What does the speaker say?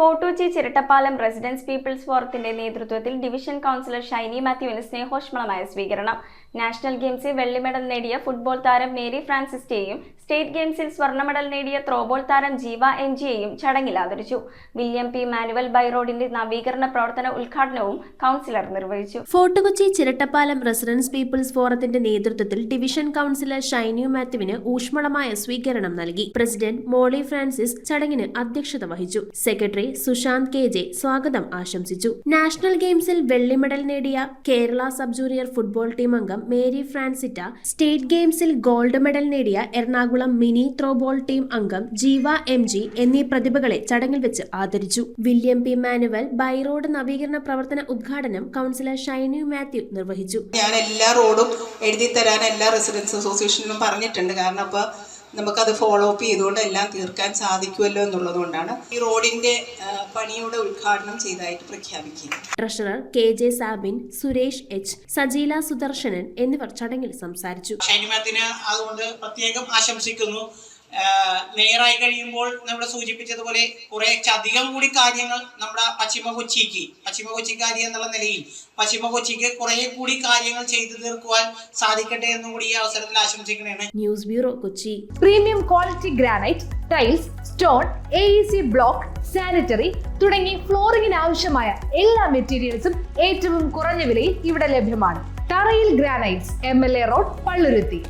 Fort Kochi ചിരട്ടപ്പാലം residence people's ഫോറത്തിന്റെ നേതൃത്വത്തിൽ division councillor Shiny മാത്യുവിന് സ്നേഹോഷ്മളമായ സ്വീകരണം. നാഷണൽ ഗെയിംസിൽ വെള്ളി മെഡൽ നേടിയ ഫുട്ബോൾ താരം മേരി ഫ്രാൻസിസിനെയും സ്റ്റേറ്റ് ഗെയിംസിൽ സ്വർണ്ണ മെഡൽ നേടിയ ത്രോബോൾ താരം ജീവ എം ജിയെയും ചടങ്ങിൽ ആദരിച്ചു. വില്യം പി മാനുവൽ ബൈറോഡിന്റെ നവീകരണ പ്രവർത്തന ഉദ്ഘാടനവും കൗൺസിലർ നിർവഹിച്ചു. ഫോർട്ട് കൊച്ചി ചിരട്ടപ്പാലം റെസിഡൻസ് പീപ്പിൾസ് ഫോറത്തിന്റെ നേതൃത്വത്തിൽ ഡിവിഷൻ കൗൺസിലർ ഷൈനി മാത്യുവിന് ഊഷ്മളമായ സ്വീകരണം നൽകി. പ്രസിഡന്റ് മോളി ഫ്രാൻസിസ് ചടങ്ങിന് അധ്യക്ഷത വഹിച്ചു. സെക്രട്ടറി സുശാന്ത് കെ.ജെ സ്വാഗതം ആശംസിച്ചു. നാഷണൽ ഗെയിംസിൽ വെള്ളി മെഡൽ നേടിയ Kerala sub junior football team അംഗം മേരി ഫ്രാൻസിറ്റ, സ്റ്റേറ്റ് ഗെയിംസിൽ ഗോൾഡ് മെഡൽ നേടിയ എറണാകുളം മിനി ത്രോബോൾ ടീം അംഗം ജീവ എം ജി എന്നീ പ്രതിഭകളെ ചടങ്ങിൽ വെച്ച് ആദരിച്ചു. വില്യം പി മാനുവൽ ബൈറോഡ് നവീകരണ പ്രവർത്തന ഉദ്ഘാടനം കൗൺസിലർ ഷൈനി മാത്യു നിർവഹിച്ചു. ഞാൻ എല്ലാ റോഡും എഴുതി തരാൻ എല്ലാ റെസിഡൻസ് അസോസിയേഷനിലും പറഞ്ഞിട്ടുണ്ട്. കാരണം അപ്പോൾ നമുക്കത് ഫോളോ അപ്പ് ചെയ്തുകൊണ്ട് എല്ലാം തീർക്കാൻ സാധിക്കുമല്ലോ എന്നുള്ളതുകൊണ്ടാണ് ഈ റോഡിന്റെ പണിയുടെ ഉദ്ഘാടനം ചെയ്തതായിട്ട് പ്രഖ്യാപിക്കുന്നത്. Treasurer K J Sabin, Suresh H, Sajeela Sudarshanan എന്നിവർ ചടങ്ങിൽ സംസാരിച്ചു. ഷൈനിമാത്തിന് അതുകൊണ്ട് പ്രത്യേകം ആശംസിക്കുന്നു. മേയറായി കഴിയുമ്പോൾ നമ്മൾ സൂചിപ്പിച്ചതുപോലെ കുറെ അധികം കൂടി കാര്യങ്ങൾ നമ്മുടെ പശ്ചിമ കൊച്ചിക്കാരി എന്നുള്ള നിലയിൽ പശ്ചിമ കൊച്ചിക്ക് കുറെ കൂടി കാര്യങ്ങൾ ചെയ്തു തീർക്കുവാൻ സാധിക്കട്ടെ എന്നും കൂടി ഈ അവസരത്തിൽ ആശംസിക്കണേ. News bureau, Kochi. Premium quality granite, tiles, stone, AEC block, sanitary തുടങ്ങി ഫ്ലോറിംഗിന് ആവശ്യമായ എല്ലാ മെറ്റീരിയൽസും ഏറ്റവും കുറഞ്ഞ വിലയിൽ ഇവിടെ ലഭ്യമാണ്. തറയിൽ ഗ്രാനൈറ്റ്സ്, MLA റോഡ്, പള്ളുരുത്തി.